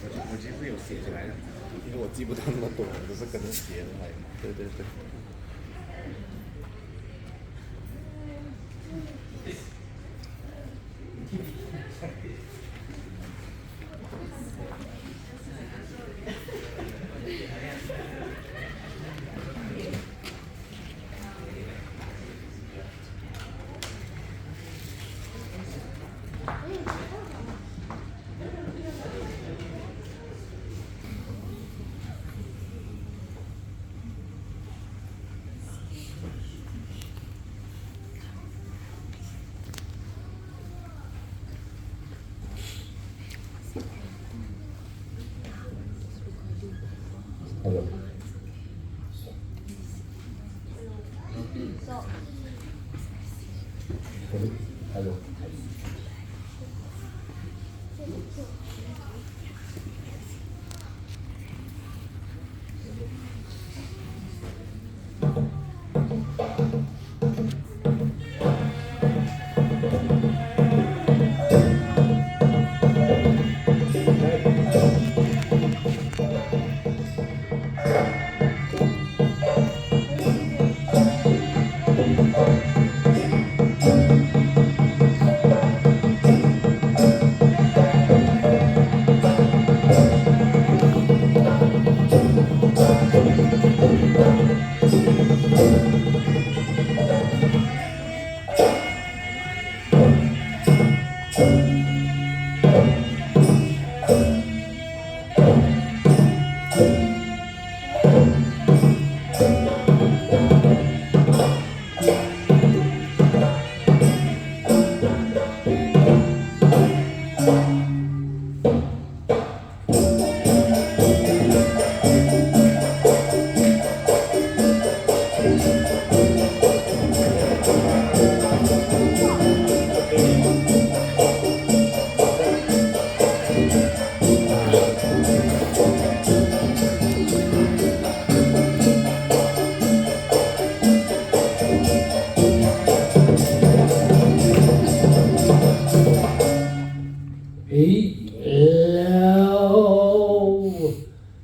我其实是有写起来的，因为我记不到那么多，只是跟着写的来。对对对。Halo. Halo.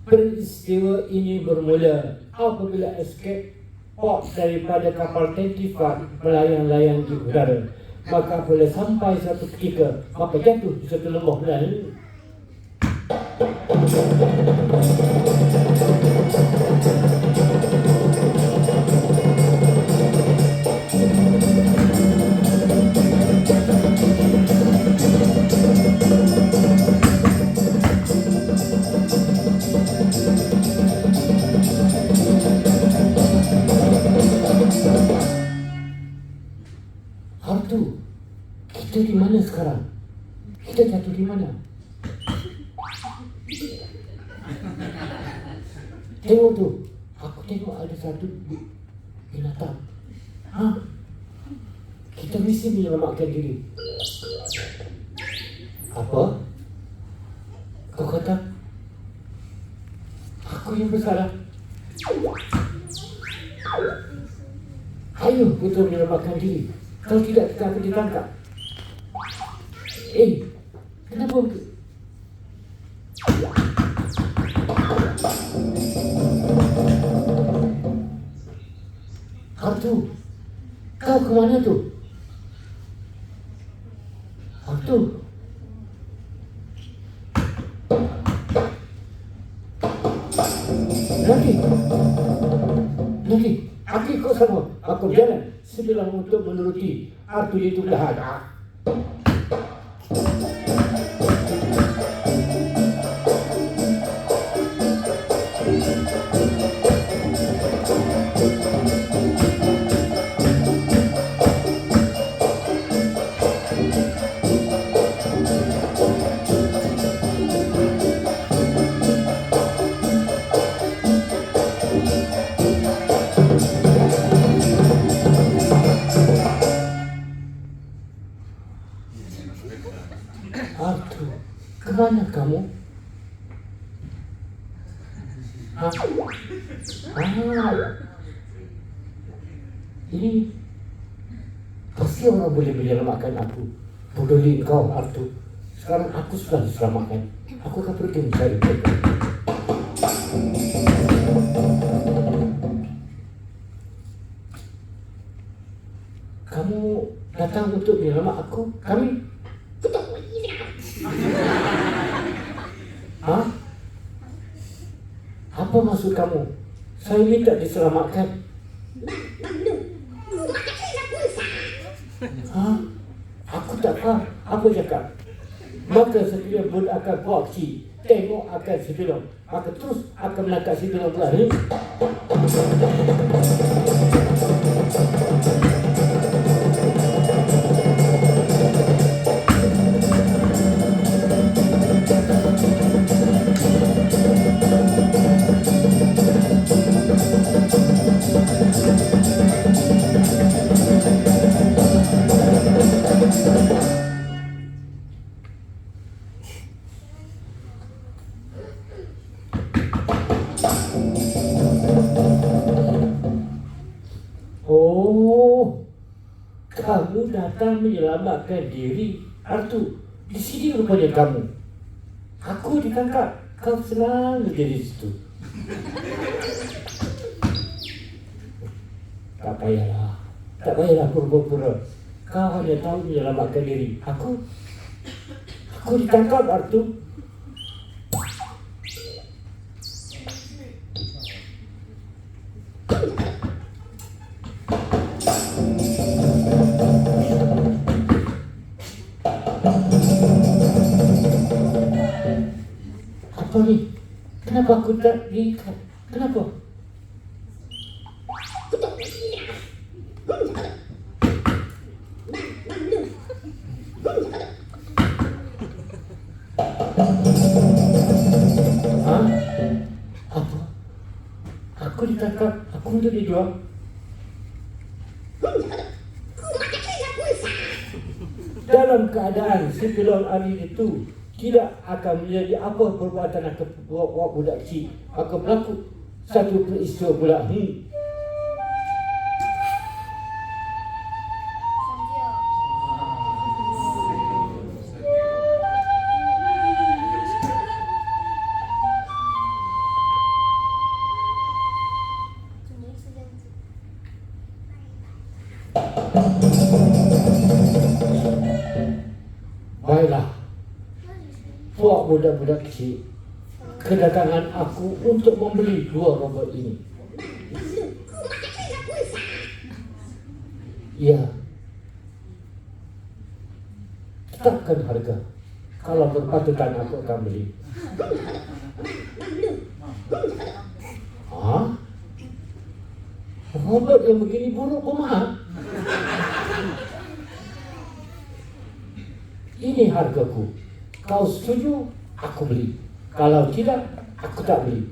Peristiwa ini bermula apabila escape pod daripada kapal Tentifat melayang-layang di udara. Maka apabila sampai satu ketika, maka jatuh di satu lembah dan Artu, kita di mana sekarang? Kita jatuh di mana? Tengok tu, aku tengok ada satu binatang. Kita mesti menyelamatkan diri. Apa? Kau kata aku yang bersalah? Ayo kita menyelamatkan diri. Kalau tidak, kita akan ditangkap. Kenapa begitu? Artu, kau kemana tu? Artu. Nanti, aku ikut sama. Aku jalan sebelah untuk menuruti Artu itu belahan. Artu, kemana kamu? Ini pasti orang boleh menyelamatkan aku. Peduli kau, Artu. Sekarang aku sudah diselamatkan. aku akan pergi mencari mereka. Kamu datang untuk menyelamat aku? Kami? Hah? Apa maksud kamu? Saya minta diselamatkan. Hah? Aku tak faham. Apa cakap? Maka sekiranya pun akan proaksi, tengok akan si Bilong, maka terus akan menangkap si Bilong pula ni. Oh, kamu datang menyelamatkan diri. Artu, di sini rupanya kamu. Aku ditangkap, kau senang menjadi situ. Tak payahlah pura-pura. Kau hanya tahu menyelamatkan diri. Aku ditangkap, Artu. Apa ni? Kenapa aku tak diikat? Kenapa? Hah? Apa? Aku ditangkap, aku untuk dijual. Dalam keadaan si Bilong Ari itu tidak akan menjadi apa perbuatan akan buat budak kecil, akan berlaku satu peristiwa pula. Baiklah, buat budak-budak kecil, kedatangan aku untuk membeli 2 robot ini. Ya, tetapkan harga. Kalau berpatutan aku akan beli. Hah? Robot yang begini buruk kok mahal? Ini hargaku. Kau setuju, aku beli. Kalau tidak, aku tak beli.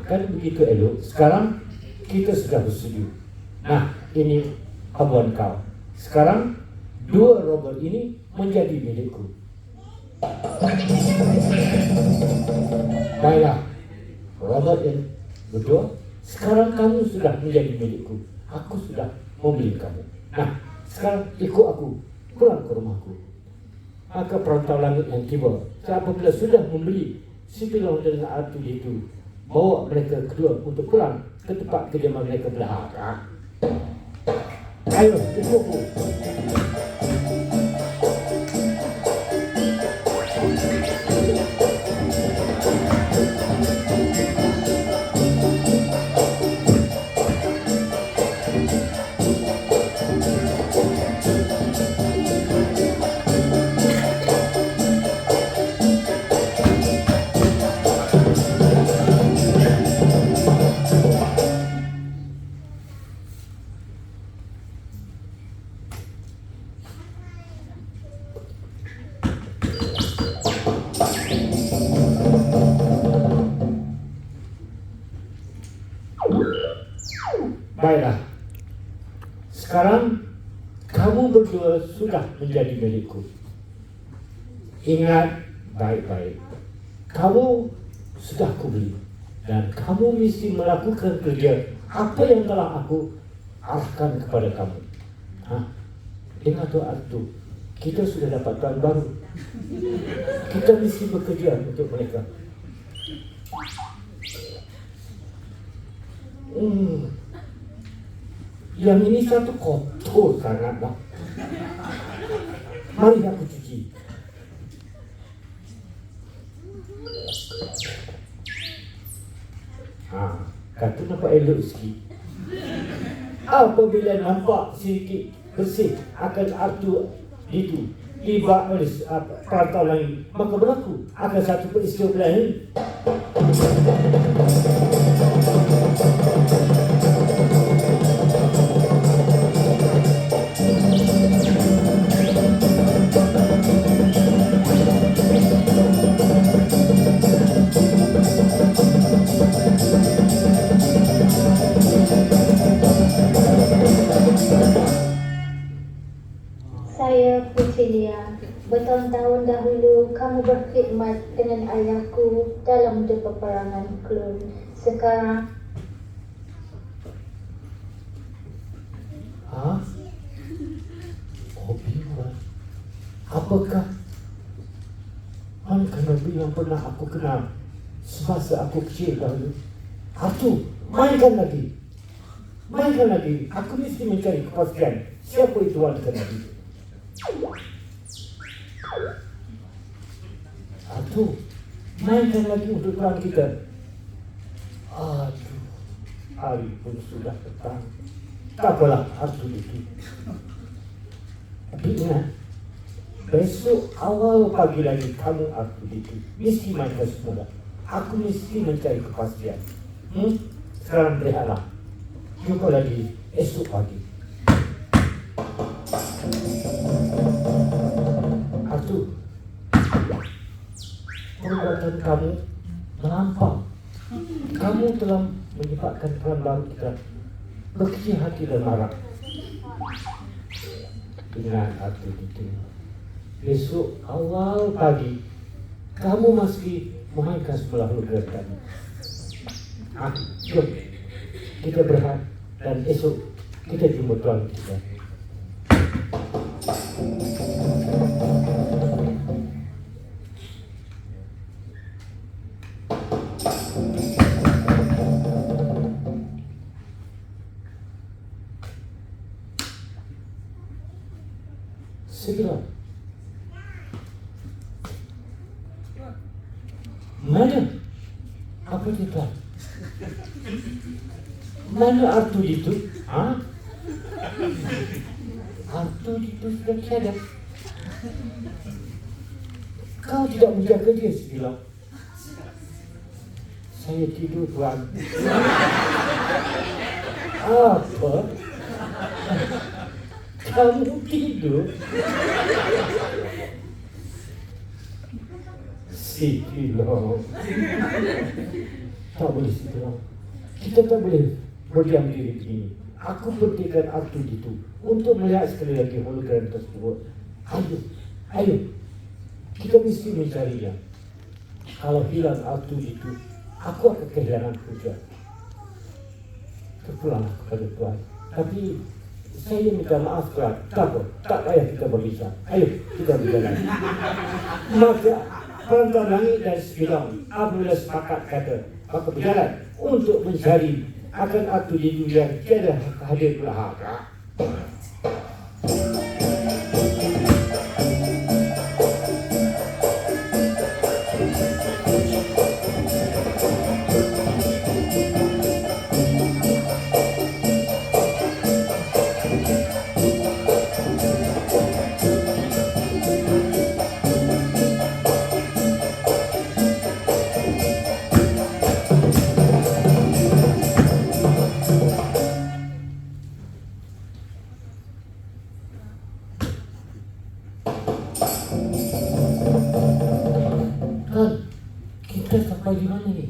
Kan begitu elok. Sekarang kita sudah bersetuju. Nah, ini habuan kau. Sekarang 2 robot ini menjadi milikku. Baiklah, robot yang berdua, sekarang kamu sudah menjadi milikku. Aku sudah membeli kamu. Nah, sekarang ikut aku pulang ke rumahku. Maka perantau langit yang tiba, apabila sudah membeli si Bilong dan Artu itu, bawa mereka kedua untuk pulang ke tempat kediaman mereka belakang. Ayo, ikutku. Baiklah, sekarang kamu berdua sudah menjadi milikku. Ingat baik-baik, kamu sudah kubeli dan kamu mesti melakukan kerja apa yang telah aku arahkan kepada kamu. dengan doa itu, kita sudah dapat Tuan baru. Kita mesti bekerja untuk mereka. Yang ini satu kotor sangat lah. Mari aku cuci. Kata nampak elok sikit. Apabila nampak sedikit bersih akan artu itu tiba oleh perantau lain, maka berlaku akan satu peristiwa lain. Saya Putria. Bertahun-tahun dahulu kamu berkhidmat dengan ayahku dalam peperangan Klon. Sekarang Obi-Wan, apakah Anakan Nabi yang pernah aku kenal semasa aku kecil dahulu? Atu, mainkan lagi. Aku mesti mencari kepastian siapa itu Anakan Nabi. Atu, mainkan lagi untuk Tuhan kita. Aduh, hari pun sudah petang. Tak apalah, Atu itu. Tapi ingat, besok awal pagi lagi kamu Atu itu mesti mainkan semula. Aku mesti mencari kepastian. Sekarang berehatlah. Jumpa lagi esok pagi. Atu, perbuatan kamu melampau. Kamu telah menyebabkan peran baru kita berkecil hati dan marah. Ingat Atu itu, besok awal pagi kamu masih memainkan sebelah hologram tadi. Jom kita berehat dan esok kita jumpa Tuhan kita. Segera. Mana? Apa kita? Mana Artu itu? Artu itu sudah tiada. Kau tidak menjaga dia sebilang. Saya tidur Tuan. Apa? Kamu tidur? Sikilau. Tak boleh Sikilau. Kita tak boleh berdiam diri begini. Aku berikan Artu itu untuk melihat sekali lagi hologram tersebut. Ayo. Kita mesti mencarinya. Kalau hilang Artu itu, aku akan kehilangan kerja. Terpulanglah kepada Tuhan. Tapi saya minta maaf Tuhan. Tak payah kita berpisah. Ayo kita berjalan. Maka perantau langit dan sembilan apabila sepakat kata, maka berjalan untuk mencari akan Artu itu yang tiada hadir berharga. Kita sampai di mana ni?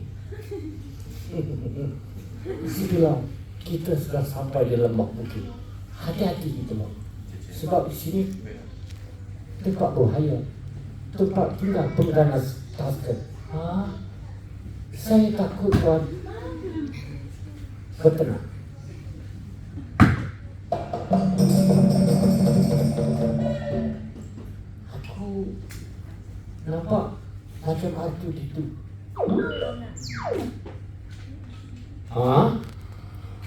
Disitulah kita sudah sampai di lembah bukit. Hati-hati kita lah. Sebab di sini tempat bahaya, tempat tinggal pengganas tasker. Saya takut Tuan. Bertenang. Nampak macam kartu itu. Ha?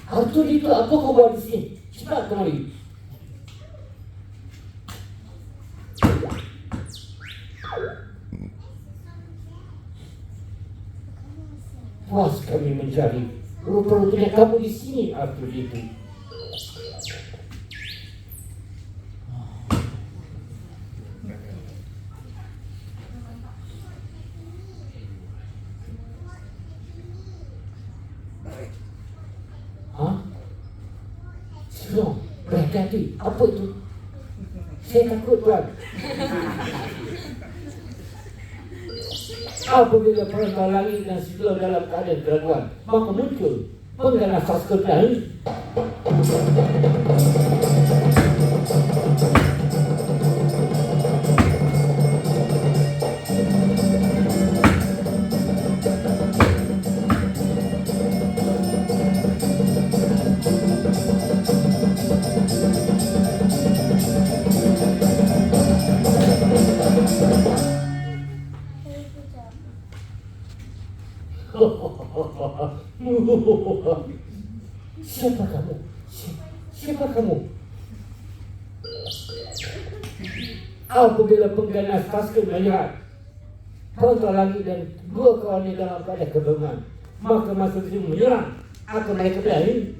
Kartu itu apa kau buat di sini? Cepat kemari. Puas kami mencari. Rupa-rupanya kamu di sini, Arthur itu. Hah? Silong, berhati-hati. Apa itu? Saya takut, Tuan. Apabila perantau langit dan Silong dalam keadaan keraguan, maka muncul pengganas sastra lain. Siapa kamu? Siapa kamu? Apabila pengganas Tasker melihat perantau langit dan dua kawannya dalam keadaan kebingungan, maka masa itu menyerang akan mereka berlari.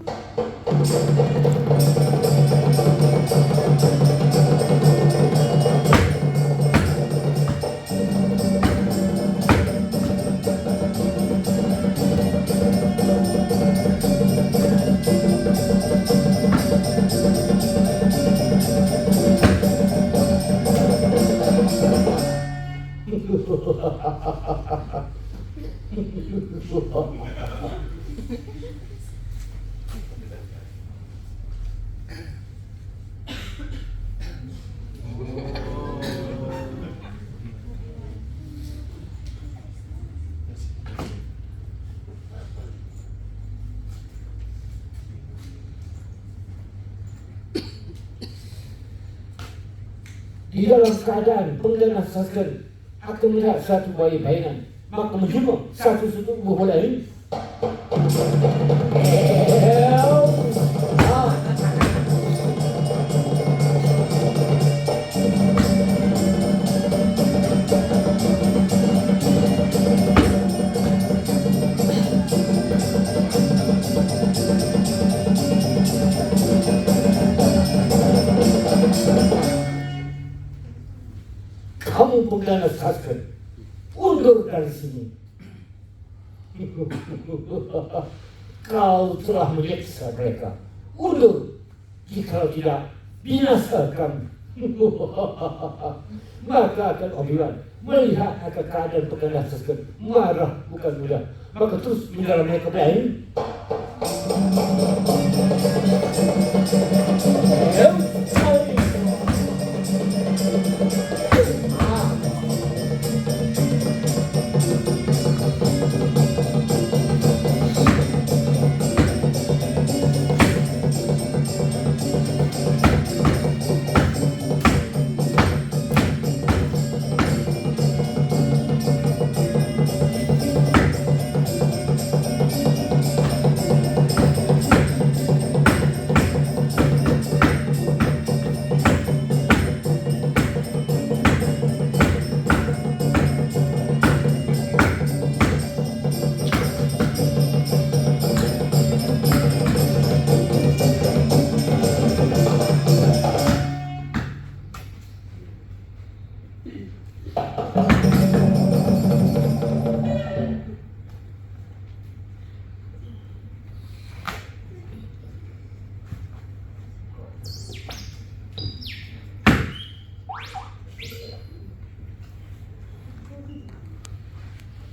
Di dalam keadaan pengganas Tasker akan melihat satu bayangan, maka menjumpa satu sudut bola lain. Kamu pengganas Tasker, undur dari sini. Kau telah menyiksa mereka. Undur. Jika tidak, binasakan. Maka akan Obi-Wan melihat akan keadaan pengganas Tasker, marah bukan mudah. Maka terus menyerang mereka lain.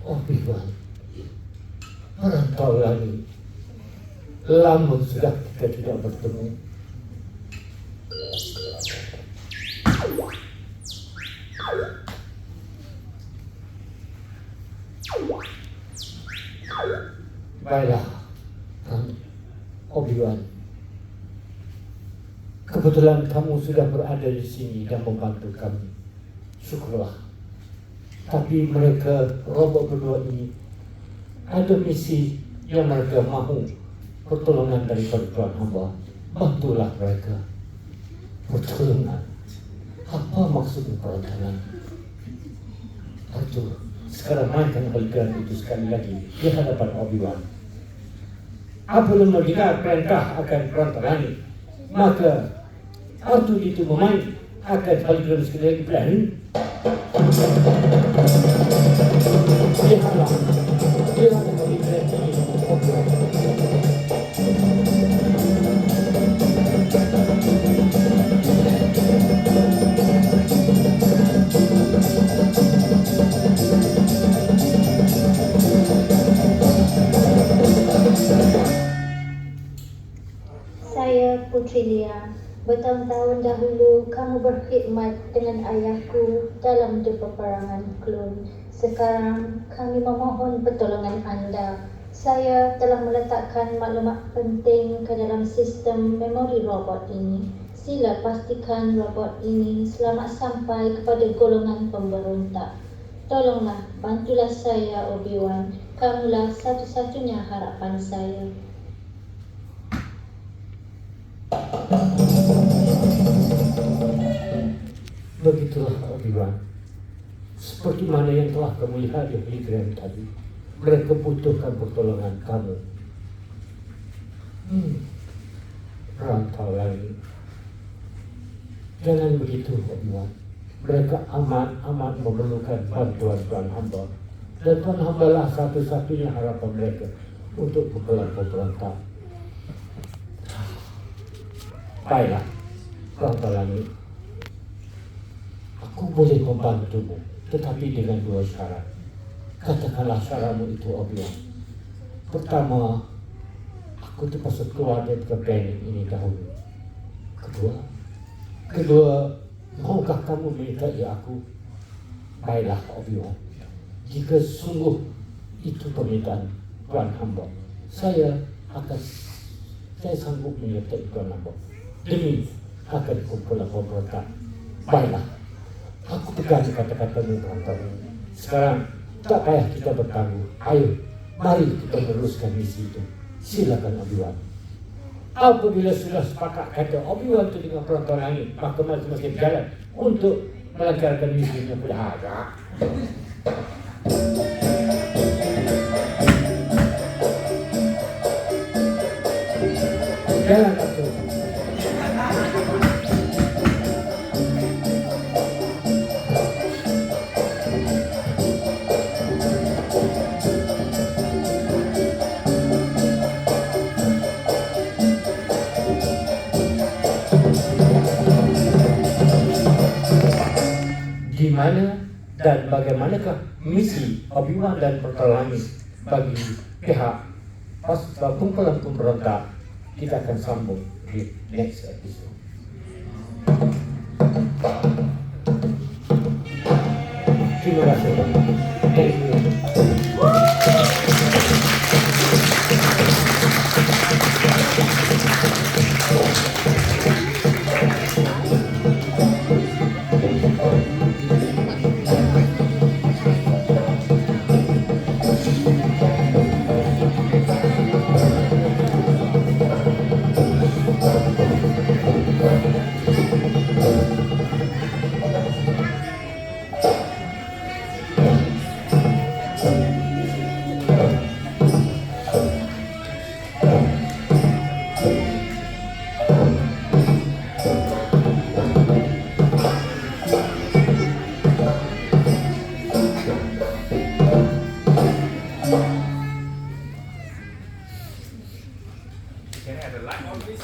Obi-Wan, perantau langit, lama sudah kita tidak bertemu. Baiklah, Obi-Wan, kebetulan kamu sudah berada di sini dan membantu kami. Syukurlah. Tapi mereka robot berdua ini ada misi yang mereka mahu pertolongan daripada Tuhan hamba. Bantulah mereka. Pertolongan. Apa maksud pertolongan? Itu sekarang mainkan pelajaran itu sekali lagi di hadapan Obi-Wan. Apabila mendengar perintah akan pertolongan, maka Arthur itu memain akan pelajaran sekali lagi pelari. Lihatlah, lihatlah pelajaran ini Obi-Wan. Saya Putri Lia. Bertahun-tahun dahulu kamu berkhidmat dengan ayahku dalam peperangan klon. Sekarang kami memohon pertolongan anda. Saya telah meletakkan maklumat penting ke dalam sistem memori robot ini. Sila pastikan robot ini selamat sampai kepada golongan pemberontak. Tolonglah, bantulah saya, Obi-Wan. Kamulah satu-satunya harapan saya. Begitulah Obi-Wan. Seperti mana yang telah kamu lihat di hologram tadi, mereka butuhkan pertolongan kamu. Rantau lagi. Jangan begitu Obi-Wan. Mereka amat memerlukan bantuan Tuhan hamba. Dan Tuhan hamba lah satu-satunya harapan mereka untuk pukulan pemberontak. Baiklah, Rantau lagi. Aku boleh membantumu, tetapi dengan dua syarat. Katakanlah syaratmu itu, Obi-Wan. Pertama, aku terpaksa keluar dari planet ini dahulu. Kedua, maukah kamu menyertai aku? Baiklah, Obi-Wan. Jika sungguh itu permintaan Tuhan hamba, saya sanggup menyertai Tuhan hamba demi akan kumpulan pemberontak. Baiklah. Aku pegang kata-katamu, Rantau. Sekarang tak payah kita bertangguh. Ayo, mari kita meneruskan misi itu. Silakan Obi-Wan. Apabila sudah sepakat kata Obi-Wan itu dengan Rantau Langit, maka masing-masing jalan untuk melancarkan misinya pada harap. Jalan Rantau. Di mana dan bagaimanakah misi Obi-Wan dan pertolongan bagi pihak kumpulan pemberontak, kita akan sambung di next episode. Terima kasih. Thank you. Can I have a light on, please?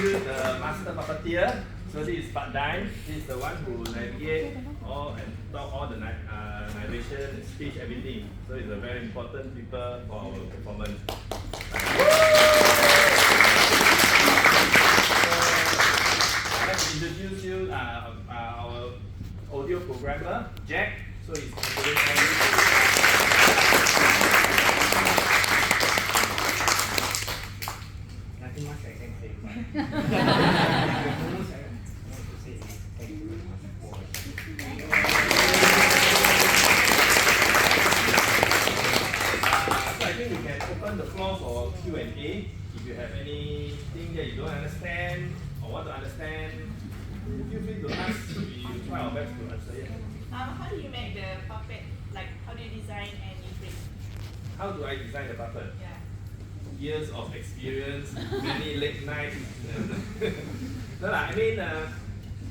The master puppeteer. So this is Pak Dine. He is the one who navigate all and talk all the narration, speech, everything. So he's a very important people for our performance. I'd like to introduce you our audio programmer, Jack. So he's considering all this. okay, if you have anything that you don't understand or want to understand, feel free to ask. We will try our best to answer it. How do you make the puppet? Like, how do you design anything? How do I design the puppet? Yeah. Years of experience, many late nights. No lah, I mean,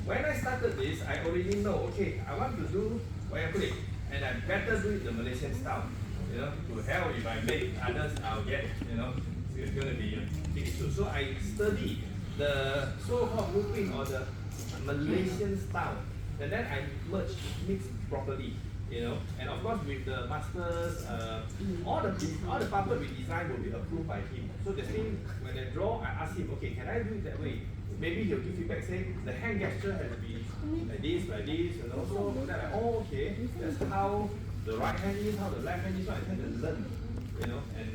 when I started this, I already know, okay, I want to do wayang kulit, and I better do it the Malaysian style. You know, to hell if I make others, I'll get, you know, it's going to be a big issue. So I study the so-called grouping or the Malaysian style, and then I mix properly. You know, and of course with the masters, all the puppet we design will be approved by him. So the thing when I draw, I ask him, okay, can I do it that way? Maybe he'll give feedback saying the hand gesture has to be like this, and also that like, oh okay, that's how the right hand is, how the left hand is. So I tend to learn, you know, and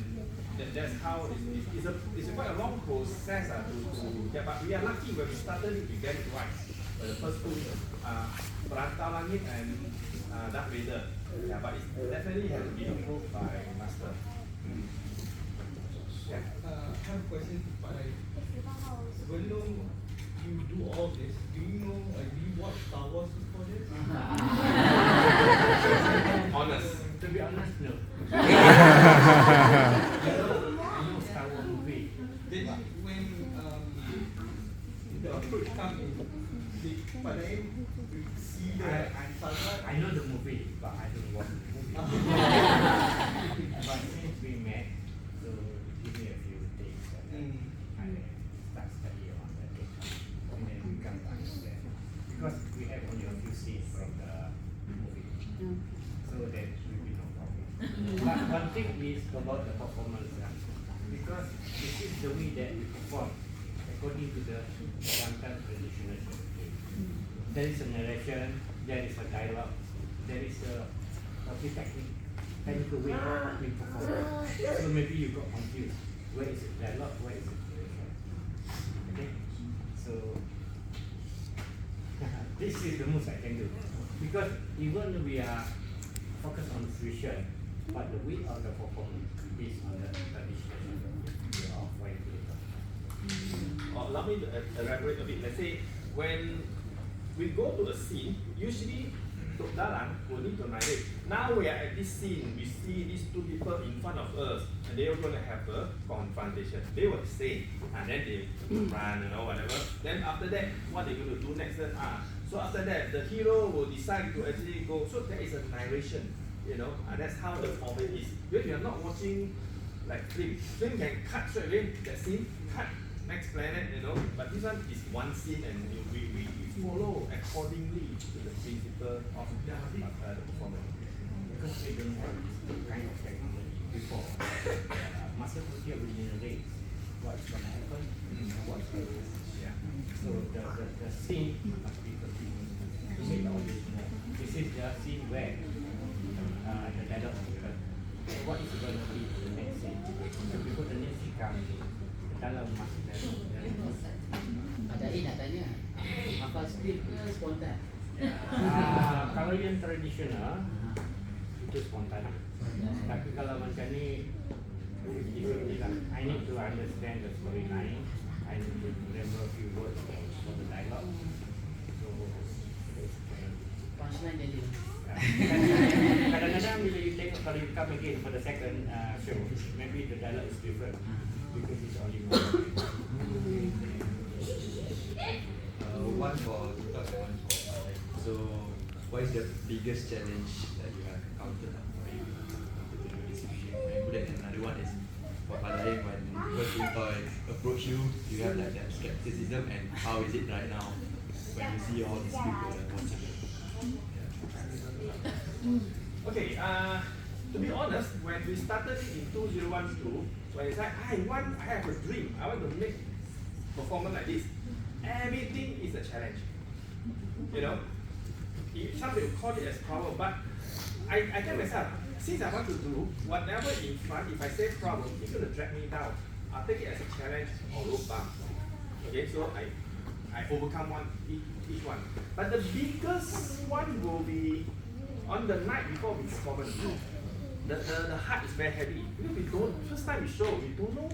that's how it's quite a long process yeah. But we are lucky when we started it, we get it right. But the first two, Perantau Langit and Darth Vader. Yeah, but it definitely has to be approved by master. Yeah. I have a question. Sebelum you do all this, do you watch Star Wars before this? Honest. To be honest, no. I know Star Wars movie. Then when the approach come in, but then we see the I know the movie, but I don't watch the movie. But since we met, so give me a few things, and then I start study on that thing, and then we come to understand. Because we have only a few scenes from the movie, so that will be no problem. But one thing is about the performance, because this is the way that we perform according to the Kelantan traditional show. There is a narration, there is a dialogue, there is a technical way of we perform. So maybe you got confused. Where is the dialogue? Where is the narration? Okay? So this is the most I can do. Because even we are focused on fusion, but the way of the performance is on the traditional way of way to Allow me to elaborate a bit. Let's say when we go to a scene, usually Tok Dalang will need to narrate. Now we are at this scene, we see these two people in front of us, and they are going to have a confrontation. They will say, and then they run, you know, whatever. Then after that, what they're going to do next? So after that, the hero will decide to actually go. So there is a narration, you know, and that's how the format is. Because you are not watching like film. Film can cut straight away, that scene, cut, next planet, you know. But this one is one scene, and we follow accordingly to the principle of the performance. Because we don't have this kind of technology before. Master Putih original days, what's going to happen, what's going to happen. Yeah. So the scene must be continued to make the original. This is the scene where the dialogue occurs. So what is going to be the next scene? So before the next scene comes, the dialogue must be there. Ada nak tanya, apa skrip spontan? Kalau yang tradisional itu spontan. Tapi kalau macam ni, I need to understand the storyline. I need to remember a few words for the dialogue. So, Punchline dia. kadang-kadang bila you tengok, kalau you come again for the second show, maybe the dialogue is different because it's only one. One for TikTok and one for Malay. So, what is the biggest challenge that you have encountered when you wanted to do this fusion? And then another one is for Malay, when first TikTok approach you, you have like that skepticism, and how is it right now when you see all these people that watch it? Okay, to be honest, when we started it in 2012, when it's like, I have a dream, I want to make performance like this. Everything is a challenge. You know, some people call it as problem, but I tell myself, since I want to do whatever in front, if I say problem, it's going to drag me down. I'll take it as a challenge or lobang. Okay, so I overcome each one. But the biggest one will be on the night before we perform. The heart is very heavy. Because we don't, first time we show, we don't know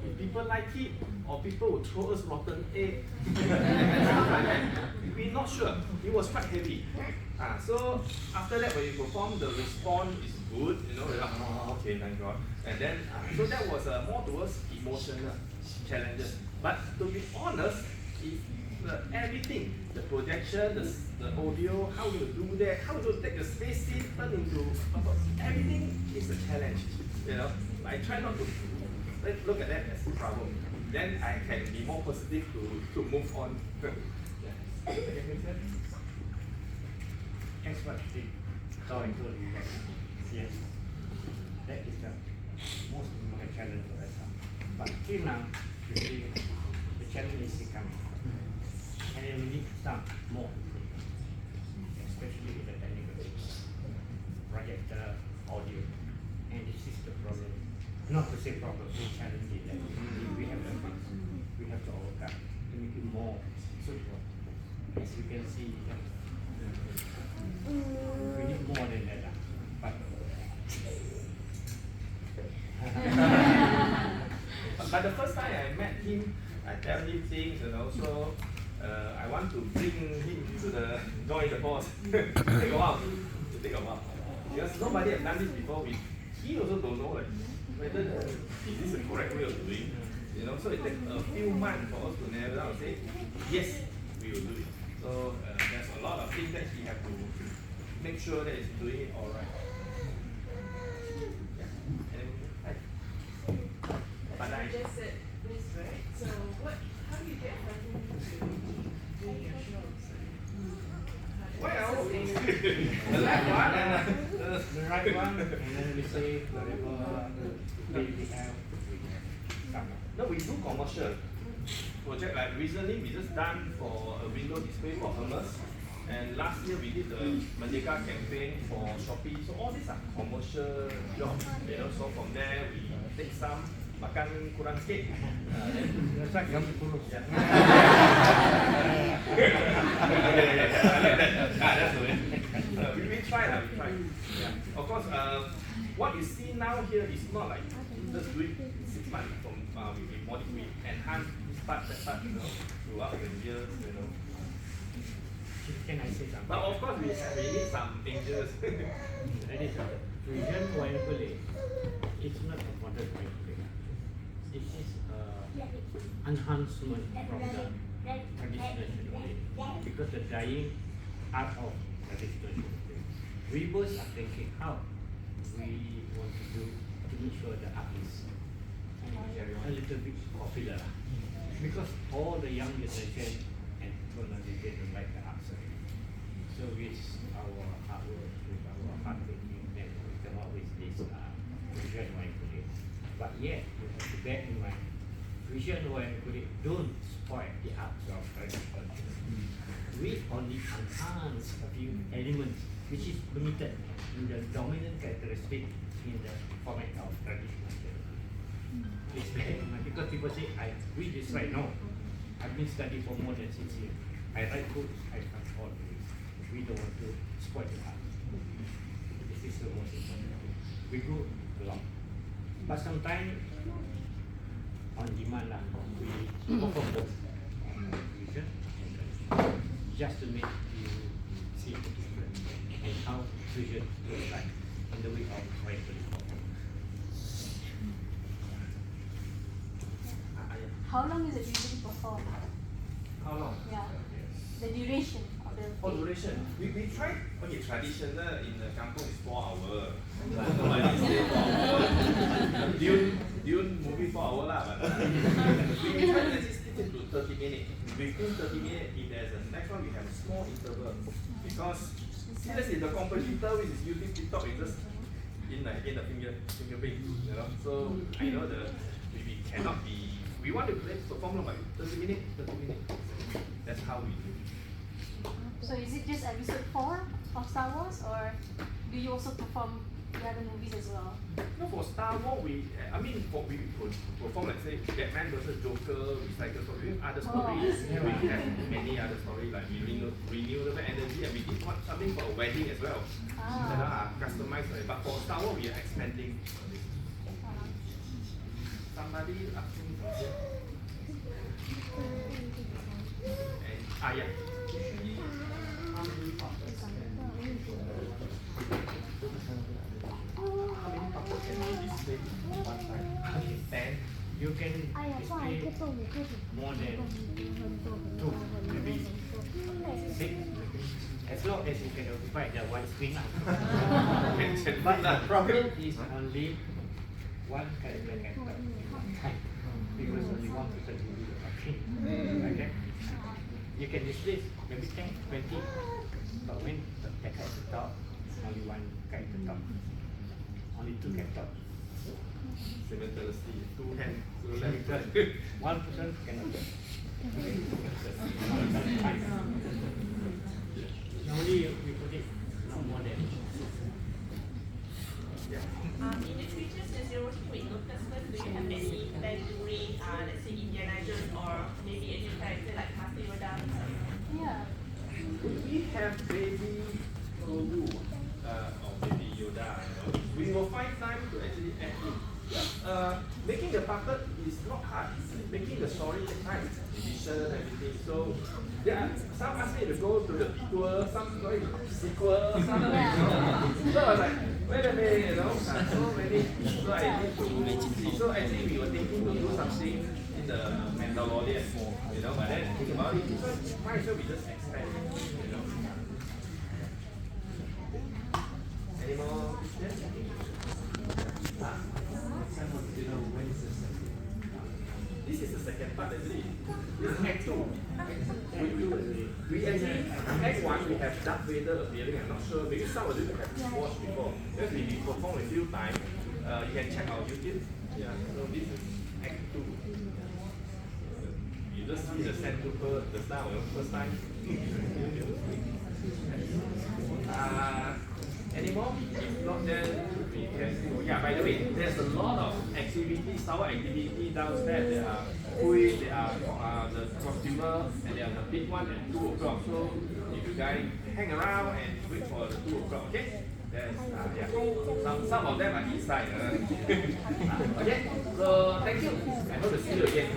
If people like it, or people will throw us rotten egg, and stuff like that. We're not sure. It was quite heavy. So after that, when you perform, the response is good. You know, like, oh, okay, thank God. And then, so that was more towards emotional challenges. But to be honest, if everything, the projection, the audio, how you do that, how you take the space scene turn into everything is a challenge. You know, I try not to look at that as a problem. Then I can be more positive to move on. That's what the story told you that. Yes. That is the most important challenge for us. But till now, really, the challenge is becoming. And we need some more, especially in the technical things. Projector, audio, and this is the problem. Not to say problem, the challenge is that we have to fix. We have to overcome to make it more suitable. As you can see, we need more than that. But the first time I met him, I tell him things, you know, so I want to bring him to join the force. Take a while. Because nobody has done this before. He also don't know like, whether is this the correct way of doing. You know, so it takes a few months for us to narrow down and say, yes, we will do it. So there's a lot of things that he have to make sure that he's doing it all right. But I just said this, right? So how do you get funding to do your shows? well, the left one and The right one, and then we say whatever we have, we come. no, we do commercial project. Like recently, we just done for a window display for Hermes, and last year we did the Merdeka campaign for Shopee. So all these are commercial jobs. You know, so from there we take some. Makan kurang sikit. That's jam 10. That's the way. We try. Yeah. Of course, what you see now here is not like just do it 6 months from we enhance this part, that part, you know, throughout the years, you know. Can I say something? But of course, we need some changes. That is vision mindfully. It's not a modern mindfully. It is enhancement from the traditional Shinobi. Because the dying art of traditional Shinobi. We both are thinking how we want to do to make sure the art is a little bit popular. Because all the young generation and people nowadays don't like the art. So with our hard work, with our hard thinking, then we come up with this vision mindfully. But yet, you have to bear in mind, vision mindfully don't spoil the art of traditional. We only enhance a few elements which is permitted in the dominant characteristic in the format of traditional. It's bear in mind because people say, I read this right now. I've been studying for more than 6 years. I write books, I can't all do it. We don't want to spoil the art. This is the most important thing. We go along. But sometimes on demand we perform both vision and just to make you see the difference and how vision looks like in the way of mindfully perform. How long is it usually performed? How long? Yeah. The duration of the For duration, we try, okay, traditional in the kampung is 4 hours. Nobody say 4 hours. Dune movie 4 hours lah, but we try to stick it to 30 minutes. Within 30 minutes, if there's a next one, we have a small interval. Because seriously, the competitor which is using TikTok is just in the finger ping, you know. So I know we cannot be. We want to perform like 30 minutes. That's how we do. So is it just episode 4 of Star Wars, or do you also perform the other movies as well? No, for Star Wars, we perform, let's say, Batman versus Joker, Recycle Story, we have other stories. Yeah. We have many other stories, like we renew the energy, and we did something for a wedding as well. That are customized, but for Star Wars, we are expanding. somebody asking from here. And, yeah. Usually, how many puppets can you display one time? 10, you can display more than 2, maybe 6, as long as you can occupy the one screen. But the problem is only one character can talk in one time, because only one person will do the talking. Okay? You can display maybe 10, 20, but when the character talk, only one character talk. Only 2 can talk. Simultaneously, two hands. So One let person cannot talk. Normally we put it not more than. In the future, since you're working with Lucasfilm, do you have any plan to bring, let's say, Indiana Jones or maybe a new character like Master Yoda? Yeah. we have baby Grogu or baby Yoda, we will find time to actually add in. Making the puppet is not hard. Making the story takes time, edition, everything. So there are some ask me to go to the prequel, some going to sequel, some so I was like, wait a minute, so many. So I need to see. So actually we were thinking to do something in the Mandalorian, but then think about it, so might as well we just expand, Any more questions? This is the second part, actually. This is Act 2. We actually, Act 1, we have Darth Vader appearing. I'm not sure. Maybe some of you have watched before. Because we performed a few times. You can check our YouTube. Yeah. So this is Act 2. You just see the Sandtrooper, the style, first time. Any more? If not, then we can go. Yeah, by the way, there's a lot of activity, Star Wars activity downstairs. There are quiz, there are the costumer, and there are the big one at 2 o'clock. So if you guys hang around and wait for the 2 o'clock, okay? There's, some of them are inside. Okay, so thank you. I hope to see you again.